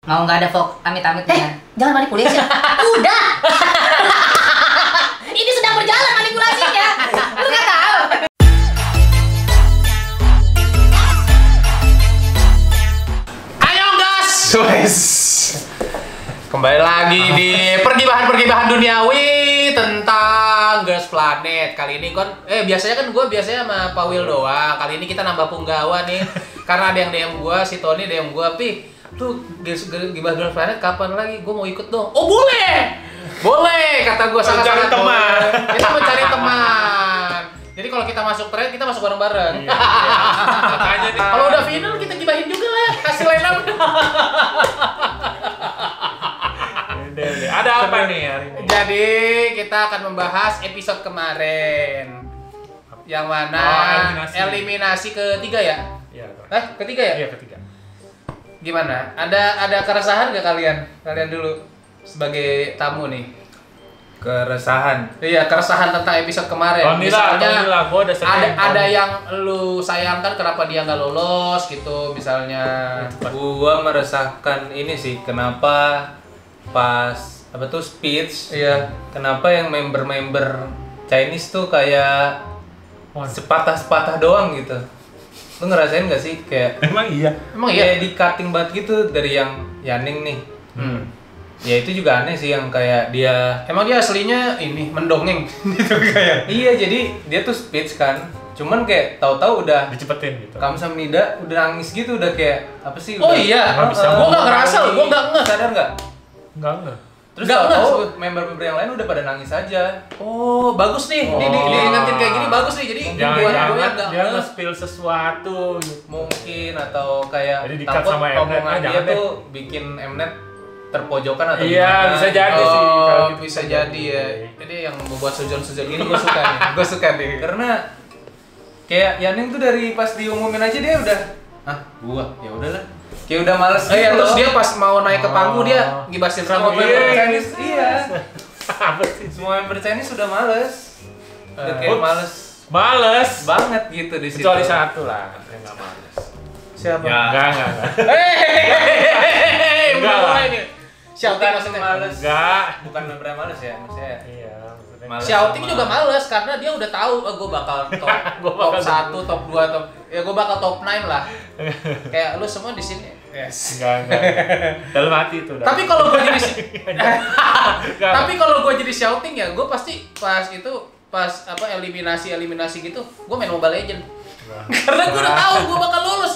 Mau nggak ada amit-amitnya? Jangan manipulasi. Udah. Ini sedang berjalan manipulasinya. Lu nggak tahu. Ayo gas. Kembali lagi di pergibahan duniawi tentang Gas Planet. Kali ini biasanya kan gue sama Pak Will doang. Kali ini kita nambah punggawa nih. Karena ada yang DM gue, si Tony DM gue, Pi, tuh Gibah Gas Planet kapan lagi? Gue mau ikut dong. Oh boleh, boleh kata gue, sangat-sangat teman. Kita mencari teman. Jadi kalau kita masuk trade, kita masuk bareng-bareng. Iya. Makanya nih. Kalau udah final kita gibahin juga lah, hasil line up. Ada apa nih hari ini? Jadi kita akan membahas episode kemarin, yang mana eliminasi ketiga ya? Iya. Ketiga ya? Iya, ketiga. Gimana? Ada keresahan gak kalian? Kalian dulu sebagai tamu nih. Keresahan. Iya, keresahan tentang episode kemarin. Misalnya gua ada yang lu sayangkan kenapa dia nggak lolos gitu, misalnya. Gua meresahkan ini sih, kenapa pas speech, Iya. kenapa yang member-member Chinese tuh kayak sepatah-sepatah doang gitu. Lu ngerasain gak sih kayak Emang iya. kayak di cutting banget gitu dari yang Yaning nih. Ya itu juga aneh sih, yang kayak dia Emang dia aslinya ini mendongeng gitu kayak. iya, jadi dia tuh speech kan, cuman kayak tahu-tahu udah Dicepetin gitu. Kamsam Nida udah nangis gitu, udah kayak apa sih? Oh iya, nggak bisa. gua nggak ngerasa, gua nggak ngeh. Sadar nggak? Enggak. Terus Nggak tahu ngeh. member-member yang lain udah pada nangis aja. Oh, bagus nih. Diingetin kayak gini bagus nih. Jadi Jangan-jangan nggak dia ngeh. nge-spill sesuatu gitu. Mungkin atau kayak Jadi di-cut takut sama Mnet. omongan dia Jangan deh. tuh bikin Mnet terpojokan atau Iya, gimana. bisa jadi sih. Kalau Oh, gitu. bisa jadi ya. Jadi yang membuat sujon-sujon gini gue suka nih. Gue suka nih. Karena kayak Yaning tuh dari pas diumumin aja dia udah, gua ya udahlah. Kayak udah males Iya, gitu terus loh. dia pas mau naik ke panggung dia ngibasin Semua rambut member dia. Chinese, iya. Apa sih? Semua member Chinese sudah males. Udah kayak males Males. banget gitu di situ. Kecuali satu lah, yang enggak males. Siapa? Ya. Enggak. Hehehe, Enggak udah lah. mulai nih. Shouting Bukan maksudnya. males. Enggak. Bukan member yang males ya, maksudnya. Iya, maksudnya. Males Shouting sama- juga males karena dia udah tahu gue bakal top Gua bakal top 1, top 2, gue bakal top 9 lah. Kayak lu semua di sini. Yes. Enggak. Dalam hati itu. Tapi kalau gue jadi Enggak. tapi kalau gue jadi shouting ya, gue pasti pas eliminasi gitu, gue main Mobile Legend. Karena gue udah tahu gue bakal lolos.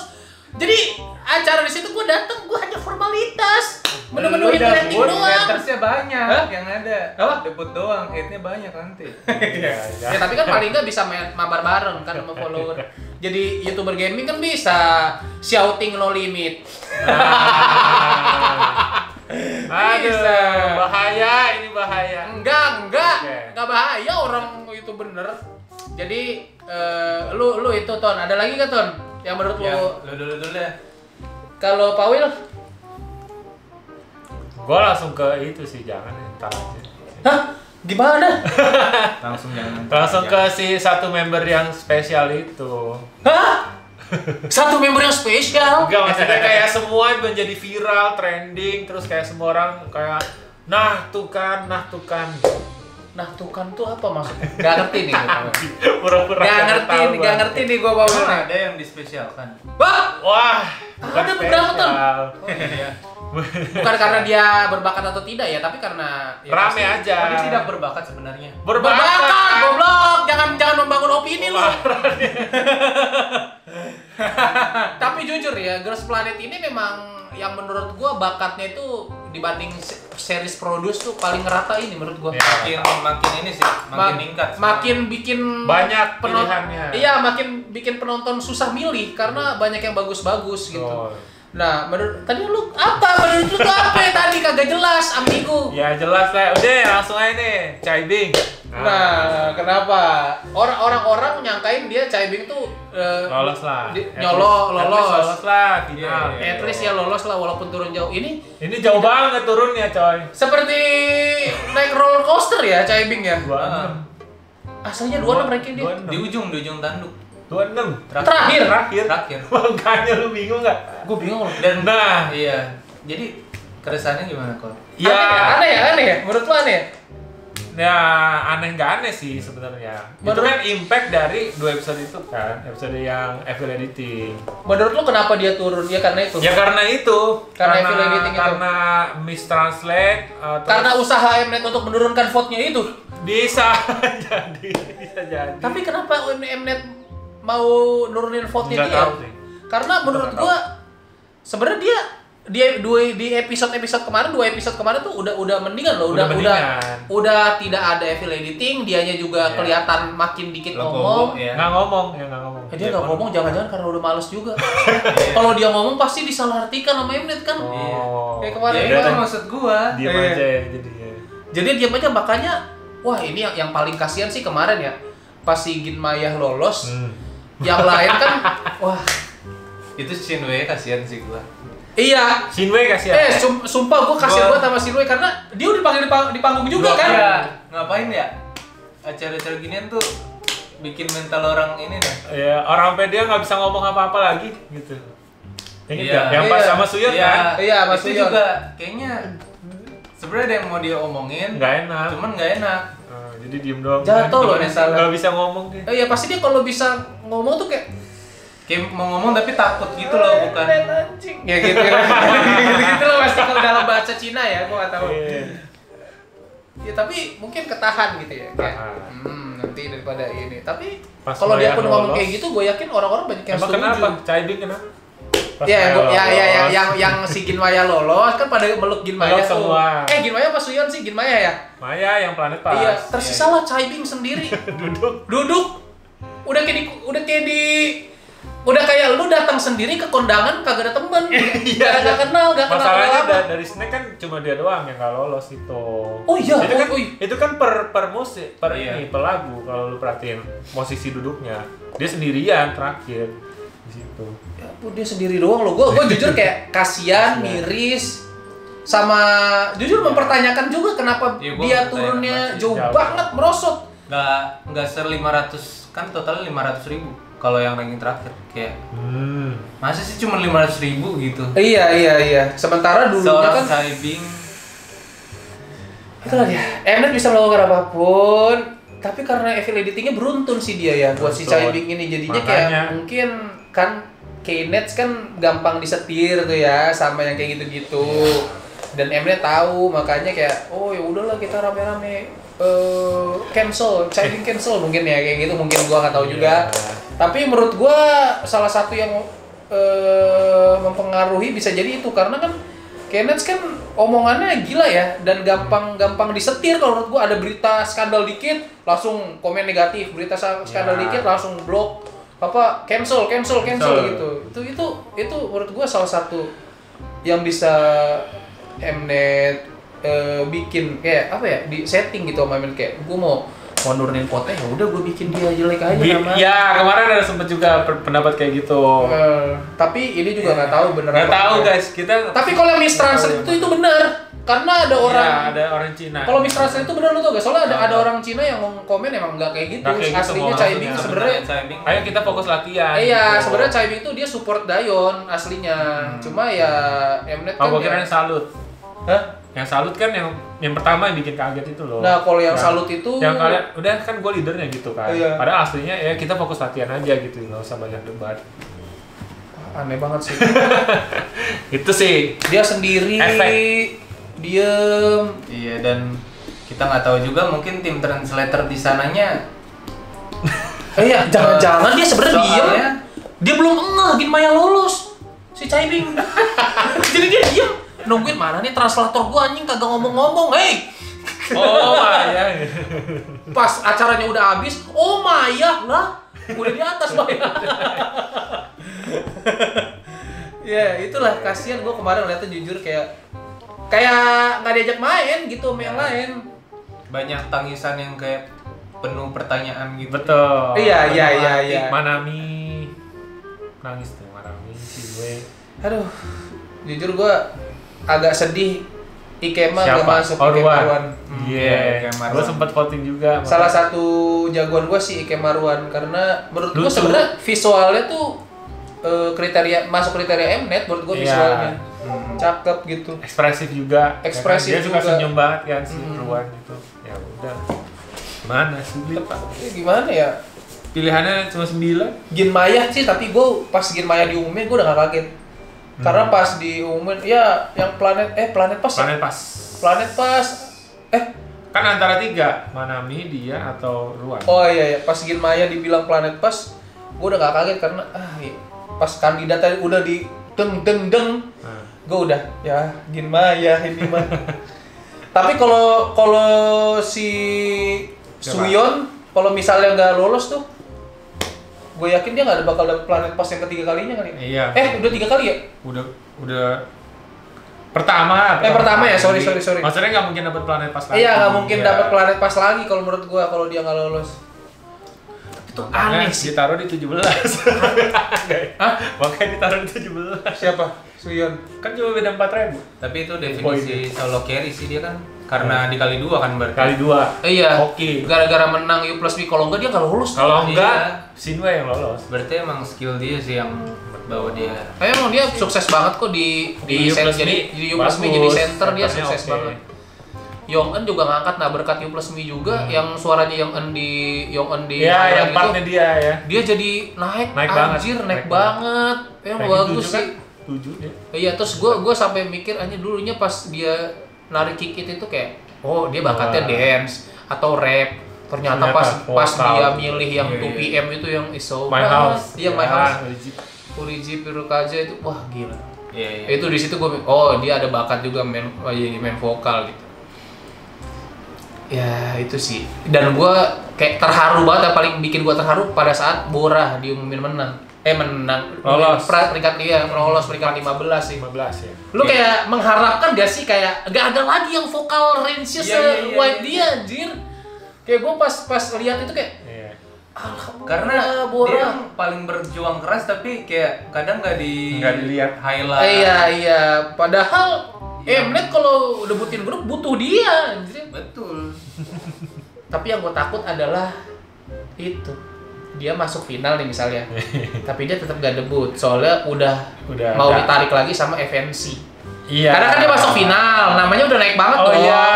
Jadi acara di situ gue datang, gue hanya formalitas, menuhin Udah, rating Bun, doang. hatersnya banyak. Hah? Yang ada Apa? debut doang, hate-nya banyak nanti. Ya tapi kan paling nggak bisa mabar bareng kan sama follower. Jadi YouTuber gaming kan bisa shouting no limit. Aduh, Bisa. bahaya, ini bahaya. Enggak Oke. bahaya, orang itu bener. Jadi lu itu Ton, ada lagi gak Ton? Yang menurut Ya, lu lu dulu deh. kalau Pak Will? Gua langsung ke itu sih, jangan ntar aja. Hah? Gimana? Langsung jangan. Langsung ke si satu member yang spesial itu. Hah? Satu member yang spesial? Enggak, maksudnya kayak semua menjadi viral, trending, terus kayak semua orang kayak nah tuh kan. Nah tuh kan tuh apa maksudnya? Gak ngerti nih gue. Pura-pura Gak ngerti nih gue Pak Will. Emang ada yang dispesialkan? Wah! Wah, Ada beberapa, Ton. Oh iya. Bukan karena dia berbakat atau tidak ya, tapi karena ya Rame pasti- aja. Oh, dia tidak berbakat sebenarnya. Berbakat, goblok! Jangan membangun opini lu. Tapi jujur ya, Girls Planet ini memang yang menurut gua bakatnya itu dibanding series produce tuh paling ngerata ini menurut gua. Ya. Makin ini sih, makin meningkat. Makin bikin Banyak penonton. pilihannya. Iya, makin bikin penonton susah milih karena banyak yang bagus-bagus gitu. Oh. Nah, menurut tadi lu apa? Menurut lu tuh apa ya tadi kagak jelas, ambigu. Ya jelas lah, udah langsung aja nih, Caibing. Nah, kenapa? Orang-orang nyangkain dia Caibing tuh Lolos lah. lolos. Lolos lah final. Iya. At least ya lolos lah walaupun turun jauh. Ini Ini jauh banget turunnya, coy. seperti naik roller coaster ya Caibing ya. 26. Asalnya 26 ranking dia. Di ujung tanduk. 26. Terakhir. Terakhir. Terakhir. Makanya lu bingung nggak? Gue bingung loh. Dan Nah, iya. Jadi keresahannya gimana kok? Ya, Aneh ya? Menurut lu aneh ya? ya aneh nggak aneh sih sebenarnya. Itu Menurut- kan impact dari 2 episode itu kan, episode yang evil editing. Menurut lu kenapa dia turun? Ya karena itu. Ya karena itu, Karena evil editing itu. karena mistranslate, terus Karena usaha Mnet untuk menurunkan vote-nya itu. bisa jadi. Tapi kenapa Mnet mau nurunin vote-nya Nggak dia? tahu sih. Karena menurut Nggak tahu. gua sebenarnya dia di episode kemarin 2 episode kemarin tuh udah mendingan loh, Udah mendingan. udah tidak ada evil editing, dianya juga Iya. kelihatan makin dikit Logo, ngomong. ya. Nggak ngomong. Dia nggak ngomong, jangan-jangan karena udah males juga. Kalau dia ngomong pasti disalahartikan sama Mnet kan. Oh. Kayak kemarin Ya itu. itu maksud gua. Diam Iya. aja ya jadinya. Jadi diam aja, makanya wah ini yang paling kasihan sih kemarin ya. Pas si Ginmayah lolos, yang lain kan wah Itu Shinwei kasihan sih gua. iya. Shinwei kasihan. Sumpah gue kasihan Gua- banget sama Shinwei karena dia udah dipanggil di panggung juga kan. Ya, ngapain ya? Acara-acara ginian tuh bikin mental orang ini dah. Ya, orang sampai dia nggak bisa ngomong apa-apa lagi gitu. Ingat Iya. nggak? Yang pas Iya. sama Suyun kan? Iya, Mas itu Suyon. juga kayaknya sebenarnya ada yang mau dia omongin, Nggak enak. cuman nggak enak. Jadi diem doang. Jatuh loh Nggak mentalnya. Nggak bisa ngomong dia. Iya pasti dia kalau bisa ngomong tuh kayak Kayak mau ngomong tapi takut gitu loh, bukan. anjing. Ya gitu ya. Gitu loh pasti kalau dalam bahasa Cina ya, gua nggak tahu. Iya. Ya tapi mungkin ketahan gitu ya. Kayak, Tahan. nanti daripada ini. Tapi Pas kalau dia pun Maya ngomong lolos. kayak gitu, gue yakin orang-orang banyak yang Emang setuju. kenapa? Caibing kenapa? Pas Ya, Maya lolos. yang si Ginmaya lolos kan pada meluk Ginmaya Meluk tuh. semua. Ginmaya apa Suyon sih? Ginmaya ya? Maya yang planet pas. Iya, tersisalah Caibing sendiri. Duduk. Udah kayak lu datang sendiri ke kondangan kagak ada temen. Gak kenal Masalahnya apa. dari Snake kan cuma dia doang yang nggak lolos itu. Oh iya, Itu kan, oh iya. itu kan per musik, per Iya. ini, per lagu kalau lu perhatiin posisi duduknya. Dia sendirian terakhir di situ. Ya ampun, dia sendiri doang loh. Gue jujur kayak kasihan, miris, sama jujur mempertanyakan juga kenapa Iya, gua dia mempertanyakan turunnya banget sih. jauh Jauh. banget merosot. Nggak 500 kan totalnya 500.000 kalau yang ranking terakhir kayak masa sih cuma 500.000 gitu. Iya. Sementara dulunya Seorang kan Caibing itulah dia. Mnet bisa melakukan apapun, tapi karena evil editingnya beruntun sih dia ya buat si Betul. Caibing ini jadinya Makanya. kayak mungkin kan K-Nets kan gampang disetir tuh ya sama yang kayak gitu-gitu. Dan Mnet tahu makanya kayak oh ya udahlah kita rame-rame cancel, Caibing cancel mungkin ya kayak gitu, mungkin gua nggak tahu juga. Tapi menurut gua salah satu yang mempengaruhi bisa jadi itu karena kan K-Nets kan omongannya gila ya dan gampang disetir. Kalau menurut gua ada berita skandal dikit langsung komen negatif, berita skandal Ya. dikit langsung blok apa cancel gitu. Itu menurut gua salah satu yang bisa Mnet bikin kayak apa ya di setting gitu sama Mnet kayak gua mau nurunin vote ya udah gua bikin dia jelek aja namanya. Ya kemarin ada sempet juga pendapat kayak gitu. Tapi ini juga nggak tahu beneran. Nggak apa tahu enggak. guys, kita. Tapi kalau yang mistranslate itu benar. Karena ada orang Iya, ada orang Cina. kalau mistranslate itu benar lu tau gak? Soalnya ada orang Cina yang komen emang nggak kayak gitu. Nggak kayak gitu Aslinya ngomong Caibing aslinya. sebenarnya Caibing Ayo kita fokus latihan. iya, gitu. sebenarnya Caibing itu dia support Dayon aslinya. Cuma ya Mnet Oh, kan. gua kira ya- yang salut. Hah? Yang salut kan yang pertama yang bikin kaget itu loh. Nah, kalau yang Nah, salut itu yang kalian udah kan gue leadernya gitu kan. Iya. Padahal aslinya ya kita fokus latihan aja gitu, nggak usah banyak debat. aneh banget sih. Itu sih. Dia sendiri Efek. diem. iya, dan kita nggak tahu juga mungkin tim translator di sananya Iya, jangan-jangan dia sebenarnya diem. soalnya Dia belum ngeh Ginmaya lolos. Si Caibing. Jadi dia diem. Nungguin mana nih translator gua anjing kagak ngomong-ngomong. Hei. Oh Maya. Pas acaranya udah habis, oh Maya lah. Udah di atas Maya. Ya, itulah kasihan gua kemarin lihatnya jujur kayak nggak diajak main gitu sama yang lain. banyak tangisan yang kayak penuh pertanyaan gitu. Betul. Iya. Manami nangis tuh Manami si gue. Aduh. Jujur gua agak sedih Ikema gak Siapa? masuk Ike Marwan. Iya. Ike Marwan. Gue sempet voting juga. Salah satu jagoan gue sih Ike Marwan karena menurut gue Lucu. sebenarnya visualnya tuh kriteria masuk kriteria Mnet menurut gue Iya. visualnya. cakep gitu. Ekspresif juga. Ekspresif ya kan? Dia suka juga. senyum banget kan si Ruan gitu. Ya udah. Mana sulit. Gimana ya? Pilihannya cuma 9. Gin Maya sih, tapi gue pas Gin Maya diumumin gue udah gak kaget. Karena pas diumumin, ya yang Planet Pas ya? Planet Pas. Kan antara 3, Manami, dia atau Ruan. Oh iya, pas Gin Maya dibilang Planet Pas, gue udah gak kaget karena pas kandidatnya udah di deng, gue udah ya Gin Maya ini mah. Tapi kalau si Suyeon, kalau misalnya nggak lolos tuh, gue yakin dia nggak bakal dapet Planet Pas yang ketiga kalinya kali. Iya. Udah 3 kali ya? Udah pertama ya, sorry. Maksudnya nggak mungkin dapat Planet Pas lagi. Iya, nggak mungkin dapat Planet Pas lagi kalau menurut gue kalau dia nggak lolos. Itu aneh sih. Ditaruh di 17. Hah? Makanya ditaruh di 17. Siapa? Suyeon. Kan cuma beda 4.000. Tapi itu definisi solo carry sih, dia kan karena dikali 2 kan berarti. Kali 2. Iya. Oke. Gara-gara menang U plus B, kalau enggak dia nggak lolos. Kalau enggak, Iya. Shinwe yang lolos. Berarti emang skill dia sih yang bawa dia. Emang dia sukses banget kok di U plus B. jadi U plus B jadi center dia Centernya sukses oke. banget. Yong-eun juga ngangkat, nah berkat U plus Me juga yang suaranya Yong-eun di Iya, Highlight yang partnya dia ya. dia jadi naik banget. naik banget. Emang bagus sih. 7 ya. Iya, terus gua sampai mikir aja dulunya pas dia narik kick itu tuh kayak dia bakatnya dance atau rap. Ternyata pas vokal. dia milih yang Iya, 2PM itu yang iso My House. Iya, My Ya, House. legit. Kuriji Pirukaja itu wah gila. Iya. Itu di situ gue dia ada bakat juga main vokal gitu. Ya itu sih, dan gue kayak terharu banget, yang paling bikin gue terharu pada saat Bora diumumin menang Lolos. peringkat lolos peringkat 15 sih. 15 ya. Lu kayak mengharapkan gak sih kayak gak ada lagi yang vokal range-nya se-wide dia anjir. Kayak gue pas lihat itu kayak Iya. alhamdulillah Karena Bora. dia paling berjuang keras tapi kayak kadang nggak dilihat highlight. Iya, padahal Mnet kalau debutin grup butuh dia anjir. Betul. Tapi yang gue takut adalah itu dia masuk final nih misalnya, tapi dia tetap gak debut soalnya udah mau ditarik lagi sama FNC. Iya. Karena kan dia masuk final, namanya udah naik banget Oh dong. iya.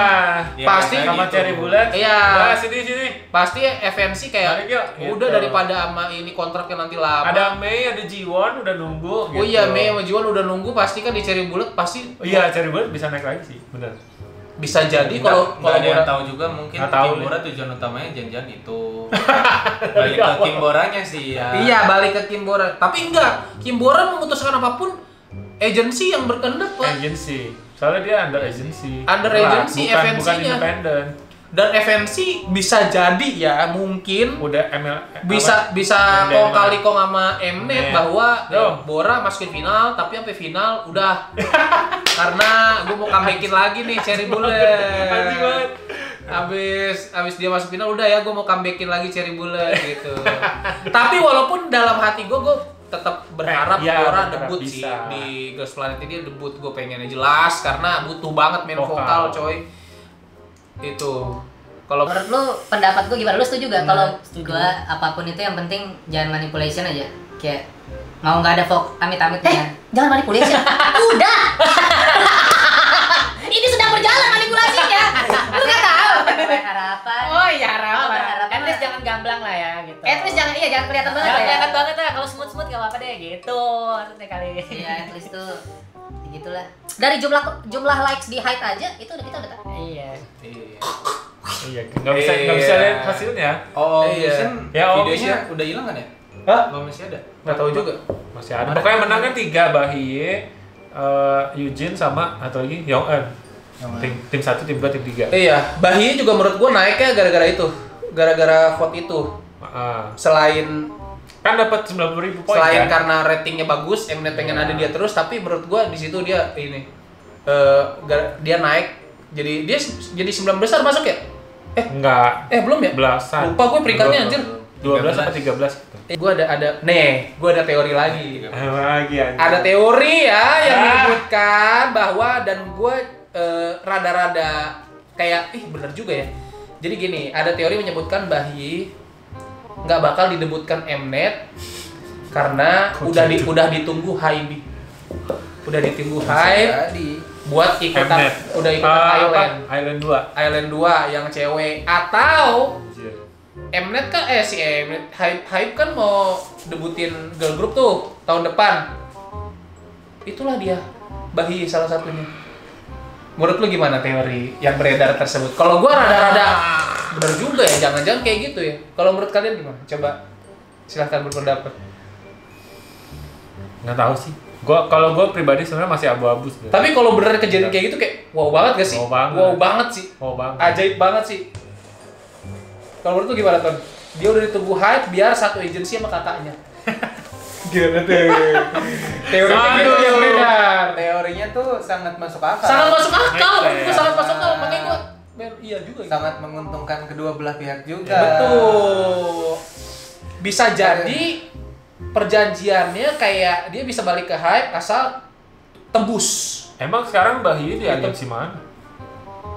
Pasti Sama gitu. Cherry Bullet. Iya. Nah, sini. Pasti FNC kayak Tarik yuk, udah gitu. daripada sama ini kontraknya nanti lama. Ada Mei, ada Jiwon udah nunggu. Oh iya, Mei sama Jiwon udah nunggu, pasti kan di Cherry Bullet pasti Oh iya, Cherry Bullet bisa naik lagi sih, bener. bisa jadi kalau Nggak ada yang Bora- tahu juga, mungkin Nggak tahu Kimbora tujuan utamanya jangan itu. Balik ke Kimboranya sih ya. Iya, balik ke Kimbora. Tapi enggak, Kimbora memutuskan apapun agensi yang berkehendak, Pak. Agency. Soalnya dia under agency. Under Nah, agency, bukan FNC-nya. independen. Dan FNC bisa jadi ya mungkin Udah bisa kong kali kong sama Mnet Mnet. bahwa Dong. Bora masukin final, tapi sampai final udah karena gue mau comebackin lagi nih Cherry Anjing Bullet. banget. Abis dia masuk final udah ya gue mau comebackin lagi Cherry Bullet gitu. Tapi walaupun dalam hati gue tetap berharap Iya, Bora berharap debut bisa. sih di Girls Planet ini, dia debut, gue pengennya jelas karena butuh banget main vokal coy. Itu kalau Menurut lu pendapat gue gimana? Lu setuju gak? Kalau Setuju. gue apapun itu yang penting jangan manipulation aja. Kayak mau nggak ada amit-amitnya. Jangan manipulation. Udah. Ini sedang berjalan manipulasinya. Lu nggak tahu. Harapan. Oh iya, harapan. Harapan. At least jangan gamblang lah ya gitu. At least jangan kelihatan banget Jangan lah ya. kelihatan banget lah, kalau smooth gak apa-apa deh gitu. Maksudnya kali ini. Iya, at least tuh gitulah. Dari jumlah likes di height aja itu kita udah tahu. Iya. Iya, nggak bisa lihat hasilnya. Oh, Iya. Vision Ya, oh, videonya bisa. udah hilang kan ya? Hah? Belum, masih ada. nggak tahu juga. Masih ada. Pokoknya menang kan 3, Bahie, Eugene sama atau lagi Yong-eun. Tim 1, tim 2, tim 3. Iya, Bahia juga menurut gua naiknya gara-gara itu. Gara-gara vote itu. Selain Kan dapat 90.000 poin selain kan? karena ratingnya bagus, Mnet pengen ada dia terus, tapi menurut gua di situ dia ini dia naik. Jadi dia jadi 9 besar masuk ya? Enggak. Belum ya? Belasan. Lupa gue peringkatnya anjir. 12 apa 13 gitu. Gua ada teori lagi. Lagi anjir. Ada teori ya yang menyebutkan bahwa, dan gue rada-rada kayak bener juga ya. Jadi gini, ada teori menyebutkan Bahie nggak bakal didebutkan Mnet karena udah ditunggu Hybe. udah ditunggu hype Jadi buat ikutan Mnet. udah ikutan Island. Island 2. Island 2 yang cewek atau Anjir. Mnet kan si Mnet hype kan mau debutin girl group tuh tahun depan. Itulah dia Bahi salah satunya. Menurut lu gimana teori yang beredar tersebut? Kalau gua rada-rada bener juga ya, jangan-jangan kayak gitu ya. Kalau menurut kalian gimana? Coba silahkan berpendapat. Nggak tahu sih. Kalau gue pribadi sebenarnya masih abu-abu sebenarnya. Tapi kalau beneran kejadian kayak gitu kayak wow banget gak sih? Wow banget. Wow banget sih. Wow banget. Ajaib banget sih. Kalau menurut lu gimana, Ton? Dia udah ditunggu hype biar satu agensi sama kakaknya. Gimana tuh? Teorinya gitu yang beredar. teorinya tuh sangat masuk akal. Sangat masuk akal, Make menurut gua sense. sangat masuk akal. Makanya gua iya juga. Gitu. Sangat menguntungkan kedua belah pihak juga. Betul. Bisa jadi perjanjiannya kayak dia bisa balik ke hype asal tembus. Emang sekarang Bahi di agensi mana?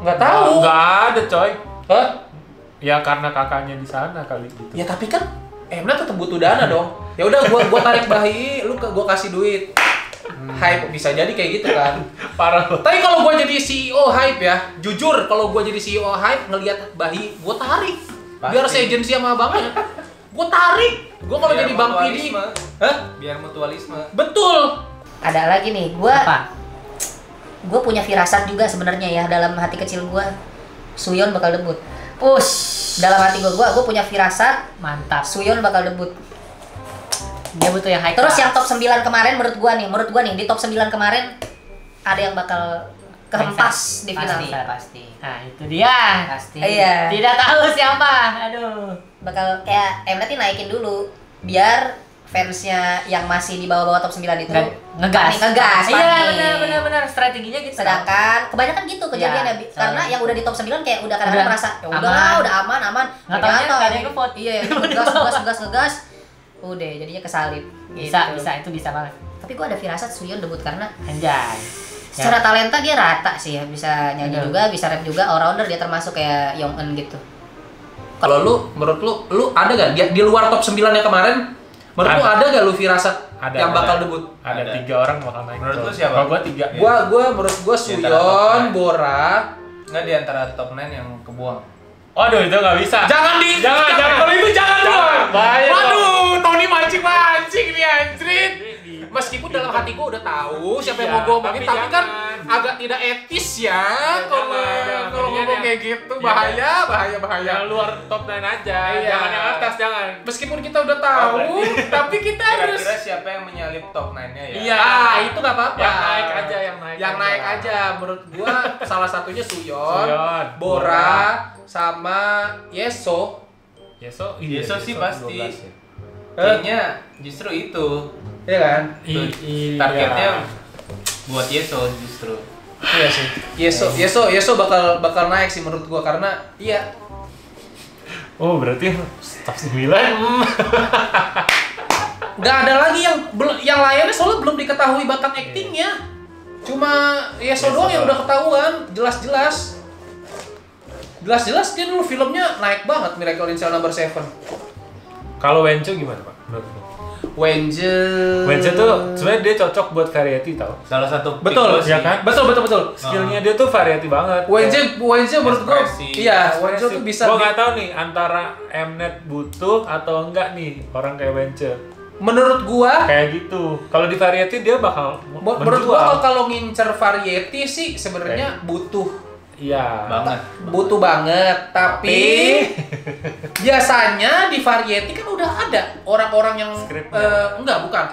Nggak tahu. Nggak ada coy. Hah? Ya karena kakaknya di sana kali gitu. Ya tapi kan Mnet tetap butuh dana dong. Ya udah gua tarik Bahi, lu gua kasih duit. Hype bisa jadi kayak gitu kan. Parah loh. Tapi kalau gua jadi CEO hype ya, jujur kalau gua jadi CEO hype ngelihat Bahi, gua tarik. Biar Pasti. seagensi sama abangnya. Gua tarik. Gua kalau Biar jadi Bang Pidi, mutualisme. hah? Biar mutualisme. Betul. Ada lagi nih, gue Apa? punya firasat juga sebenarnya ya dalam hati kecil gue. Suyon bakal debut. Push. Dalam hati gue punya firasat Mantap. Suyon bakal debut. Dia butuh yang high Terus class. yang top 9 kemarin menurut gua nih di top 9 kemarin ada yang bakal kehempas di final. Pasti. Nah, itu dia. Pasti. Iya. Tidak tahu siapa. Aduh. Bakal kayak Mnet nih naikin dulu biar fansnya yang masih di bawah-bawah top 9 itu Ngegas. ngegas. Iya, benar. Strateginya gitu. Sedangkan kebanyakan gitu kejadiannya Iya, karena yang udah di top 9 kayak udah kadang-kadang Udah merasa ya aman. udahlah udah aman. Nggak taunya Ternyata nggak ada yang nge-vote. Iya, ngegas. Udah jadinya kesalip. Bisa, Gitu. itu bisa banget. Tapi gua ada firasat Suyon debut karena Anjay. secara talenta dia rata sih ya, bisa nyanyi Betul. juga, bisa rap juga, all rounder dia termasuk kayak Yong Eun gitu. Kalau menurut lu ada gak di luar top 9 yang kemarin? Menurut lu ada gak lu firasat yang bakal debut? Ada 3 orang bakal naik. Menurut tuh. lu siapa? Kalau gua 3. Menurut gua Di antara top Suyon, 9. Bora. Nggak di antara top 9 yang kebuang. Waduh, itu nggak bisa. Jangan. Jangan. Kalau itu jangan dong. Bahaya. Waduh, Tony mancing nih anjrit. Meskipun dalam hati gua udah tahu siapa yang Iya, mau gua omongin, tapi tapi kan jangan. agak tidak etis ya kalau jangan. kalau ngomong Mendingan kayak yang- gitu. Iya, Bahaya. Yang luar top 9 aja. Iya. Jangan yang atas, jangan. Meskipun kita udah tahu, tapi kita harus Kira-kira siapa yang menyalip top 9-nya ya? Iya. itu nggak apa-apa. Yang naik aja, Yang naik aja. Menurut gua salah satunya Suyon, Suyon, Bora, sama Yeso. Yeso sih pasti. 12 ya. Kayaknya justru itu. Iya kan? Targetnya buat Yeso justru. Iya sih. Yeso bakal naik sih menurut gua karena iya. Oh, berarti top 9. Nggak ada lagi yang lainnya soalnya belum diketahui bakat aktingnya. Cuma Yeso doang yang udah ketahuan, jelas-jelas dia dulu filmnya naik banget Miracle in Cell Number 7. Kalau Wencho gimana, Pak? Menurut lu? Wenche tuh sebenarnya dia cocok buat variety tau. Salah satu pick Betul, gua sih. ya kan? Betul. Skillnya dia tuh variety banget. Wenche menurut gua Ekspresi. iya, Wenche tuh bisa Gua nggak tahu nih antara Mnet butuh atau enggak nih orang kayak Wenche. menurut gua Kayak gitu. Kalau di variety dia bakal menurut gua kalau ngincer variety sih sebenarnya butuh Iya. banget. tapi biasanya di variety kan udah ada orang-orang yang Scriptnya. bukan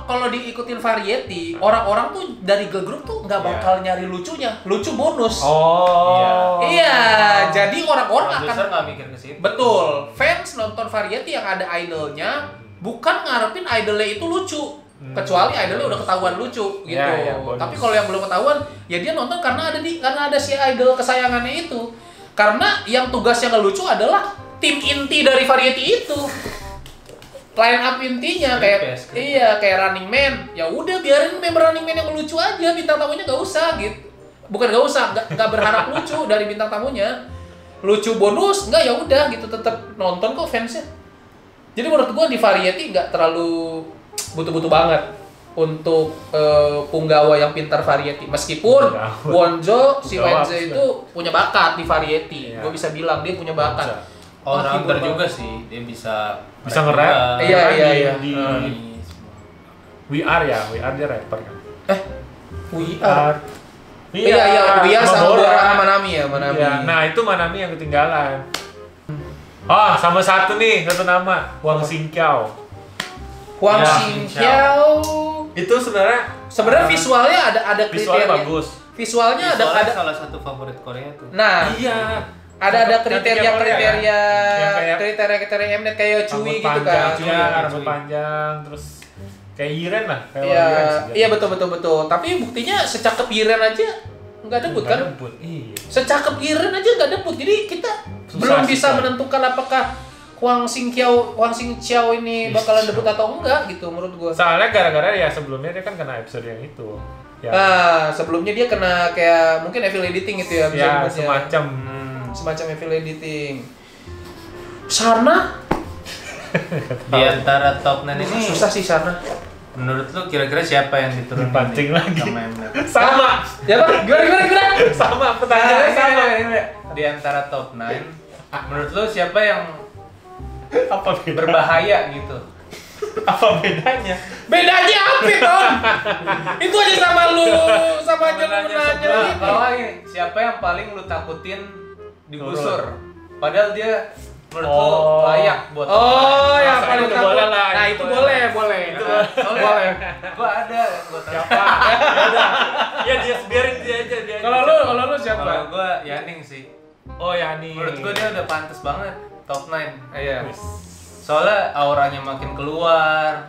kalau diikutin variety orang-orang tuh dari girl group tuh nggak bakal nyari lucunya, lucu bonus. Oh. Iya, jadi orang-orang akan Produser nggak mikir ke situ. betul fans nonton variety yang ada idolnya bukan ngarepin idolnya itu lucu. Kecuali idolnya udah ketahuan lucu gitu. Ya, bonus. Tapi kalau yang belum ketahuan, ya dia nonton karena ada si idol kesayangannya itu. Karena yang tugasnya ngelucu adalah tim inti dari variety itu. Line up intinya kayak Running Man. Ya udah biarin member Running Man yang ngelucu aja, bintang tamunya nggak usah gitu. Bukan nggak berharap lucu dari bintang tamunya. Lucu bonus nggak ya udah gitu, tetap nonton kok fansnya. Jadi menurut gua di variety nggak terlalu butuh-butuh banget. untuk punggawa yang pintar variety. Meskipun Punggawa. Wonjo si Punggawa Wenze bisa. itu punya bakat di variety. Iya. Gue bisa bilang dia punya bakat. All rounder Keyboard juga sih, dia bisa nge-rap. Iya, iya, iya. Di semua. We Are ya, We Are dia rapper kan. We Are. We Iya, iya, We Are sama Bora. Bora Manami ya, Manami. Iya, nah itu Manami yang ketinggalan. Oh, sama satu nih, satu nama, Wang Xingqiao. Huang Ya, Xingqiao. Itu Sebenarnya visualnya ada visualnya kriteria. bagus. Visualnya Visualnya ada. salah satu favorit Korea tuh. Nah, Iya. ada Cantiknya Korea, kan? Yang kayak kriteria Mnet kayak Cui gitu rambut kan. panjang, iya, rambut Cui. panjang, terus kayak Yiren lah, kayak Iya, Yiren sih, iya gitu. betul. Tapi buktinya secakep Yiren aja nggak debut kan? Nggak debut, iya. Secakep Yiren aja nggak debut. Jadi kita Susah belum sih, bisa kan? menentukan apakah Huang Xingqiao ini bakalan debut atau enggak gitu menurut gua. Soalnya gara-gara ya sebelumnya dia kan kena episode yang itu. Ya, Sebelumnya dia kena kayak mungkin evil editing gitu ya, bisa ya disebutnya. semacam. Semacam evil editing. Sarna? Di antara top 9 ini, Susah sih Sarna. menurut lu kira-kira siapa yang diturunin Dipancing nih lagi. sama Mnet? Sama, Ya Pak, gimana? sama pertanyaannya sama. Di antara top 9, menurut lu siapa yang Apa beda? berbahaya gitu? Apa bedanya? Bedanya apa, Ton? Itu aja sama lu, sama aja lu nanya. Kalau ini, siapa yang paling lu takutin digusur? Padahal dia menurut lu Oh. layak buat Oh, yang Masa paling itu takut. boleh lah, Nah, itu itu boleh. boleh. Itu Soalnya boleh. gua ada yang gua tahu. Siapa? Ya udah. Ya dia biarin dia aja dia. Kalau lu siapa? Kalau gua Yaning sih. Oh Yani. Menurut gua dia udah pantas banget top 9. Iya. Soalnya auranya makin keluar,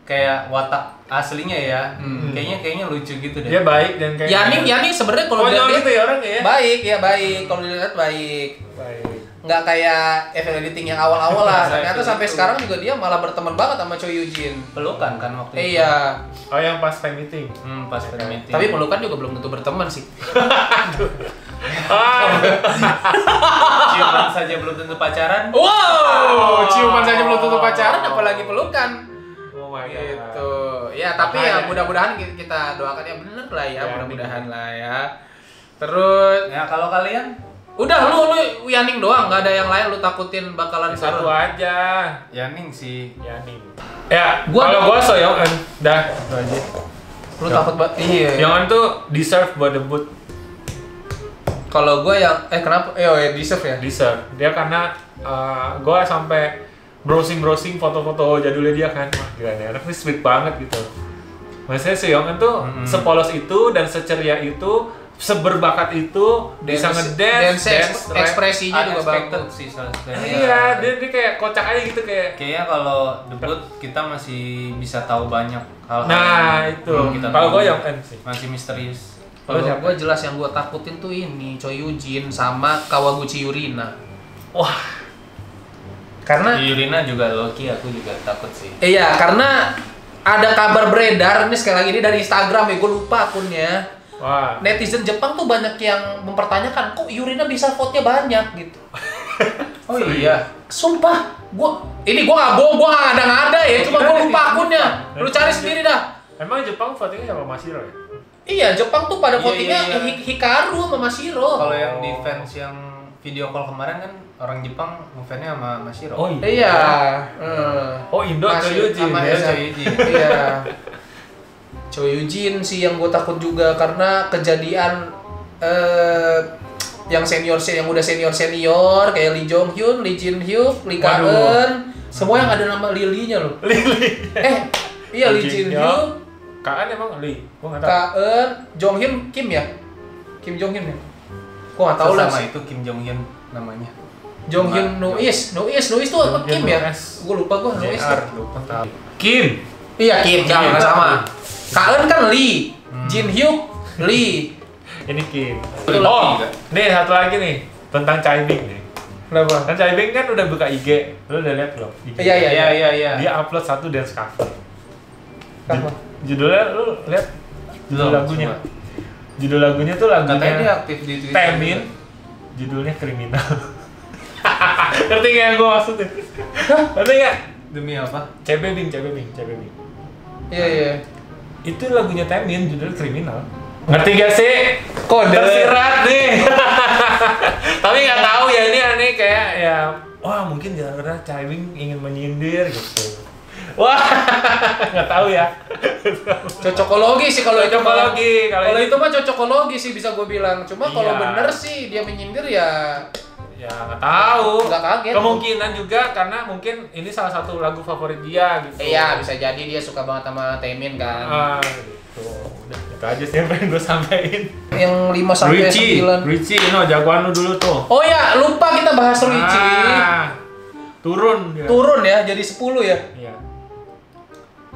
kayak watak aslinya ya. Kayaknya lucu gitu deh. Dia baik dan kayak Yaning sebenarnya kalau konyol dilihat gitu ya orang ya. baik. Kalau dilihat baik. Baik. Nggak kayak evil editing yang awal-awal lah. Nah, Ternyata itu. sampai sekarang juga dia malah berteman banget sama Choi Yujin. Pelukan kan waktu itu. Iya. Oh yang pas fan meeting. Pas meeting. Tapi pelukan juga belum tentu berteman sih. ciuman saja belum tentu pacaran. Wow, ciuman saja belum tentu pacaran, apalagi pelukan. Oh my god. Gitu. Ya, tapi ya mudah-mudahan kita doakan ya bener lah ya, Ya, mudah-mudahan lah ya. Terus Ya kalau kalian udah lu Yaning doang, nggak ada yang lain lu takutin bakalan Satu turun. aja. Yaning sih. Yani. Ya, Gua- kalau gua So Young Eun, dah itu aja. Lu takut banget. Iya. Young Eun tuh deserve buat debut. Kalau gue yang kenapa? Deserve ya. Deserve. Dia karena gua sampai browsing foto-foto jadulnya dia kan. Wah, gila nih anak ini sweet banget gitu. Maksudnya So Young Eun tuh sepolos itu dan seceria itu, seberbakat itu, bisa ngedance, rap. ekspresinya juga Unexpected bagus. sih salah satunya. Iya, dia kayak kocak aja gitu kayak. Kayaknya kalau debut kita masih bisa tahu banyak hal-hal. Nah, yang itu. belum kita Kalau tahu. gua Young Eun sih. Masih misterius. Kalau Lu siapa? gue jelas yang gue takutin tuh ini Choi Yujin sama Kawaguchi Yurina. Wah, Karena Yurina juga Loki, aku juga takut sih. iya, karena ada kabar beredar ini sekali lagi ini dari Instagram ya, gue lupa akunnya. wah. Netizen Jepang tuh banyak yang mempertanyakan kok Yurina bisa vote-nya banyak gitu. Oh iya. Sumpah, gua nggak bohong, gua nggak ada ya, cuma gua lupa akunnya. Lu cari sendiri dah. Emang Jepang votingnya sama Mashiro ya? Iya, Jepang tuh pada Iya, votingnya iya, iya. Hikaru sama Mashiro. Kalau yang di fans yang video call kemarin kan orang Jepang ngefansnya sama Mashiro. Iya. Oh, Indo atau Masih Yujin sama ya? Esa. Choi Yujin. Iya. Choi Yujin sih yang gue takut juga karena kejadian yang yang udah senior kayak Lee Jong Hyun, Lee Jin Hyuk, Lee Waduh. Ka-eun, semua yang ada nama Lily-nya loh. Iya Lee Jin Hyuk, Kaan emang Lee? Gua nggak tahu. Ka-eun, Jong Hyun, Kim ya? Kim Jong Hyun ya? Gua nggak tahu lah. Sama itu Kim Jong Hyun namanya. Jong Hyun Nuis tuh apa Jong Kim Hyun ya? Nuis. Gue lupa gue Nuis JR, tuh. lupa tahu. Kim. Iya Kim, jangan Kim. sama. Ka-eun kan Lee, Jin Hyuk, Lee. Ini Kim. Itu Loki Oh, juga. nih satu lagi nih tentang Chai Bing nih. Kenapa? Kan Chai Bing kan udah buka IG. Lu udah lihat belum? IG? Iya, iya. Iya. Dia upload satu dance cover. Apa? Judulnya lu lihat judul Belum, lagunya. coba. Judul lagunya tuh Katanya dia lagunya aktif di Twitter. Temin. Judulnya Kriminal. Ngerti nggak yang gue maksudnya? Ngerti nggak? Demi apa? CB Bing. Iya. Itu lagunya Taemin, judulnya Kriminal. Ngerti gak sih? Kode. Tersirat nih. Tapi nggak tahu ya ini kayak ya, wah mungkin karena Taemin ingin menyindir gitu. Wah, nggak tahu ya. Cocokologi sih kalau itu mah. Cocokologi, Kalau itu mah cocokologi sih bisa gue bilang. Cuma kalau Iya. bener sih dia menyindir ya Ya nggak tahu. Nggak kaget. Kemungkinan juga karena mungkin ini salah satu lagu favorit dia gitu. iya bisa jadi dia suka banget sama Taemin kan. Gitu. Udah itu aja sih yang pengen gue sampein. Yang 5 sampai 9. Ruichi, jagoan lu dulu tuh. Oh ya, lupa kita bahas Ruichi. Turun dia. Turun ya jadi 10 ya. Iya.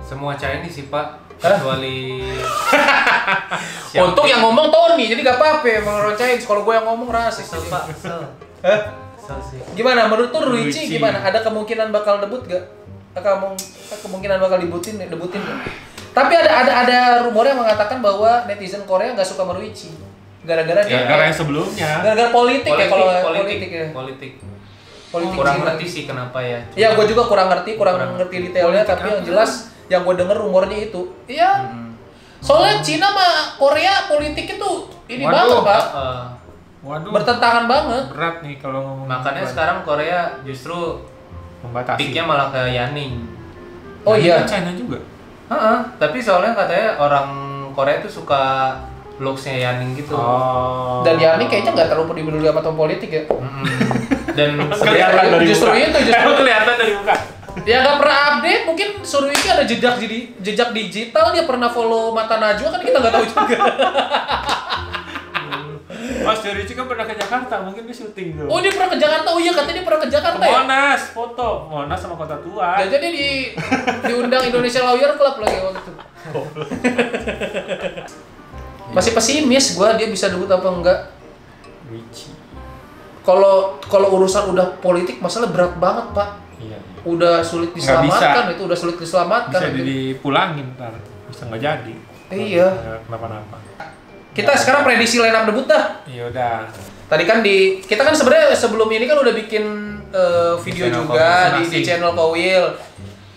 Semua Chinese sih Pak, kecuali Untuk yang ngomong Tony, jadi gak apa-apa emang orang Chinese. Kalau gue yang ngomong rasis. Kesel Pak, kesel. Hah? Kesel sih. Gimana menurut tuh Ruichi Ruichi. gimana? Ada kemungkinan bakal debut gak? Kemungkinan bakal debutin gak? Tapi ada rumor yang mengatakan bahwa netizen Korea nggak suka sama Ruichi. Gara-gara dia Gara-gara yang sebelumnya. gara-gara politik ya kalau politik ya. politik. Politik Kurang Cina. ngerti sih kenapa ya. Iya, gue juga kurang ngerti detailnya, tapi yang jelas yang gue denger rumornya itu. Iya. Soalnya Cina sama Korea politik itu ini Waduh. banget, Pak. Waduh. Bertentangan banget. Berat nih kalau ngomong. Makanya sekarang Korea justru membatasi. peaknya malah ke Yaning. Oh iya. China juga. Tapi soalnya katanya orang Korea tuh suka looks-nya Yaning gitu. Oh. Dan Yani kayaknya nggak terlalu peduli sama tahun politik ya. Dan Kelihatan dari Justru muka. itu, justru. Emang kelihatan dari muka. Ya nggak pernah update, mungkin Suruiki ada jejak digital, dia pernah follow Mata Najwa kan kita nggak tahu juga. Mas Jorici kan pernah ke Jakarta, mungkin dia syuting tuh. Oh dia pernah ke Jakarta, oh iya katanya dia pernah ke Jakarta ya. Monas, foto. Monas sama Kota Tua. Dan jadi diundang Indonesia Lawyer Club lagi waktu itu. Masih pesimis gua dia bisa debut apa enggak. Richie. Kalau urusan udah politik masalah berat banget, Pak. Iya. Udah sulit Nggak diselamatkan, bisa. itu udah sulit diselamatkan. Bisa dipulangin ntar. Bisa nggak jadi. Iya. Nggak Kenapa-napa. Kita sekarang prediksi line up debut dah. Iya udah. Tadi kan kita kan sebenarnya sebelum ini kan udah bikin video Channel juga Kowil di channel Kowil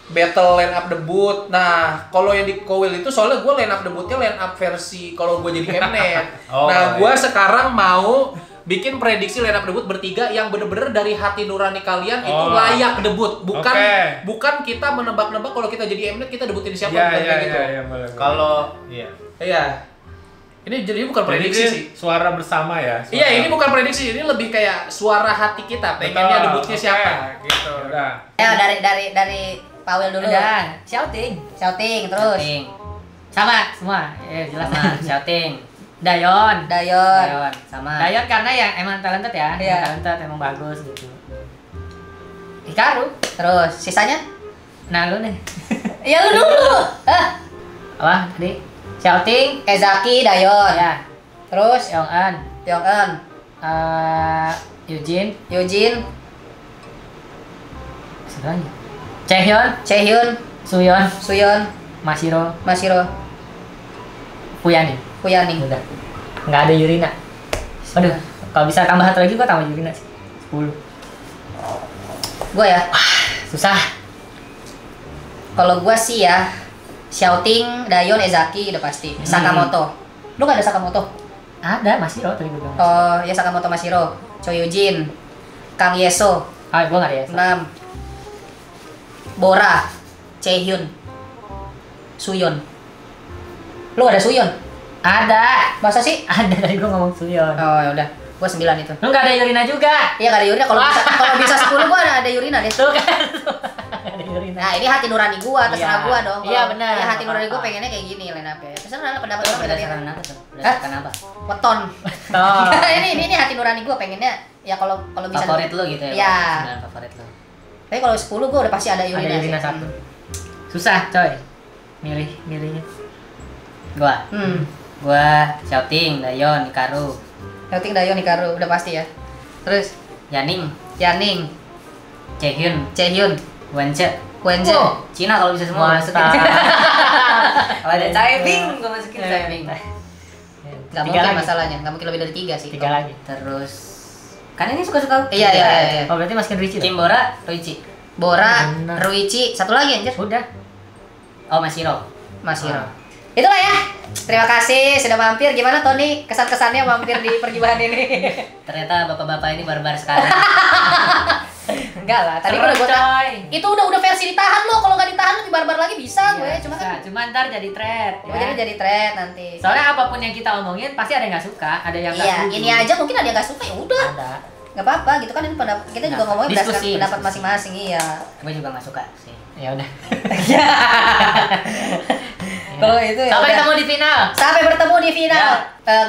battle line up debut. Nah, kalau yang di Kowil itu soalnya gue line up debutnya line up versi kalau gue jadi Mnet. Oh, nah, gue iya. sekarang mau bikin prediksi line up debut bertiga yang bener-bener dari hati nurani kalian itu Oh. layak debut. Bukan Oke. bukan kita menebak-nebak kalau kita jadi Mnet kita debutin siapa Iya, bukan iya, kayak gitu. iya, boleh. kalau iya. Iya. Ini jadi bukan Jadi prediksi ini sih. suara bersama ya. Suara. Iya, ini bukan prediksi, ini lebih kayak suara hati kita. Pengennya Betul, debutnya oke. siapa gitu. Udah. Ayo dari Pawil dulu. Ada shouting. Shouting terus. Shouting. Sama semua. Jelas Sama. shouting. Dayon. Dayon. Sama. Dayon karena yang emang talented ya. Iya. Yang talented emang bagus gitu. Hikaru. Terus sisanya? Nah lu nih. Ya lu dulu. Apa tadi? Shouting. Ezaki, Dayon. Ya. Terus Yong-eun. Yong-eun, Eugene. Eugene, Siapa lagi? Chaehyun. Chaehyun, Suyeon. Suyeon, Mashiro. Masiro, Puyani. Puyaning. Udah. Nggak ada Yurina. Aduh, kalau bisa tambah satu lagi gua tambah Yurina sih. 10. Gua ya. Susah. Kalau gua sih ya, Shouting, Dayon, Ezaki udah pasti. Sakamoto. Lu gak ada Sakamoto? Ada Mashiro tadi gua bilang. Oh, ya Sakamoto Masiro. Choi Yujin, Kang Yeso, Ah, gua nggak ada ya. 6. Bora, Chaehyun, Suyeon. Lu ada Suyeon? Ada. Masa sih? Ada tadi gua ngomong Suyeon. Oh, ya udah. Gua 9 itu. Lu nggak ada Yurina juga. Iya gak ada Yurina. Kalau bisa 10 gua ada Yurina deh. Tuh kan. Ada Yurina. Nah, ini hati nurani gua, terserah Iya. gua dong. Iya, Kalau- benar. Ya, hati nurani gua Apa-apa. pengennya kayak gini line up ya. Terserah lah pendapat Itu orang beda-beda. berdasarkan apa tuh? Berdasarkan apa? Weton. Oh. ini hati nurani gua pengennya ya kalau bisa Favorit lu gitu ya? Iya. Sembilan favorit lu. Tapi kalau 10 gua udah pasti ada Ada Yurina. Yurina sih. satu. Susah, coy. Milihnya. Gua. Gua Shouting, Dayon, Hikaru, Shouting, Dayon, Hikaru udah pasti ya. Terus Yaning, Yaning, Chaehyun, Chaehyun, Wenche. Wenje. Oh, Cina kalau bisa semua Mantap. masukin. Kalau ada Caibing, gua masukin Caibing. Gak mungkin masalahnya, gak mungkin lebih dari 3 sih. 3 lagi. Terus kan ini suka-suka. Iya, iya, iya. Oh, berarti masukin Richie. Kimbora, Ruichi. Bora, Benar. Ruichi, satu lagi anjir. Udah. Oh, Mashiro. Masiro. Itulah ya. Terima kasih sudah mampir. Gimana Tony? Kesan-kesannya mampir di pergibahan ini? Ternyata bapak-bapak ini barbar sekali. Enggak lah, tadi udah gue itu udah versi ditahan loh. Kalau nggak ditahan lebih barbar lagi bisa gue. Cuma kan cuma ntar jadi thread. jadi thread nanti. Soalnya apapun yang kita omongin pasti ada yang nggak suka, ada yang nggak setuju. Ini aja mungkin ada yang nggak suka ya udah. Ada. Nggak apa-apa gitu kan, ini kita juga ngomongin berdasarkan Diskusi, pendapat diskusi. masing-masing. Iya. Gue juga nggak suka sih. Ya udah. Kalau itu ya Sampai udah. ketemu di final. Sampai bertemu di final.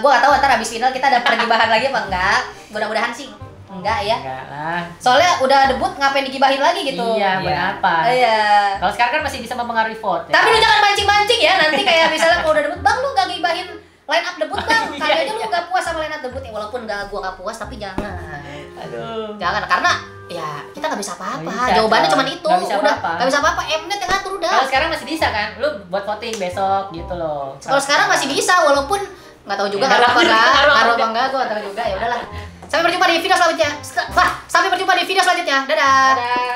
Gue gak tahu ntar abis final kita ada pergibahan lagi apa enggak. Mudah-mudahan sih enggak ya. Enggak lah. Soalnya udah debut ngapain digibahin lagi gitu. Iya, buat apa? Iya. Kalau sekarang kan masih bisa mempengaruhi vote. Tapi lu jangan mancing-mancing ya. Nanti kayak misalnya kalau udah debut, Bang lu gak gibahin line up debut Bang. Kali aja lu gak puas sama line up debut ya. Walaupun gue gak puas tapi jangan. Aduh. Jangan karena ya kita nggak bisa apa-apa. Nggak bisa, Jawabannya Kak. cuma itu. Nggak bisa Udah apa-apa. nggak bisa apa-apa. Mnet yang ngatur udah. Kalau sekarang masih bisa kan? Lu buat voting besok gitu loh. Kalau sekarang masih bisa walaupun nggak tahu juga Ya, ngaruh apa enggak, ngaruh ngaruh apa enggak, gue nggak tahu juga. Ya udahlah. Sampai berjumpa di video selanjutnya. Sampai berjumpa di video selanjutnya. Dadah. Dadah.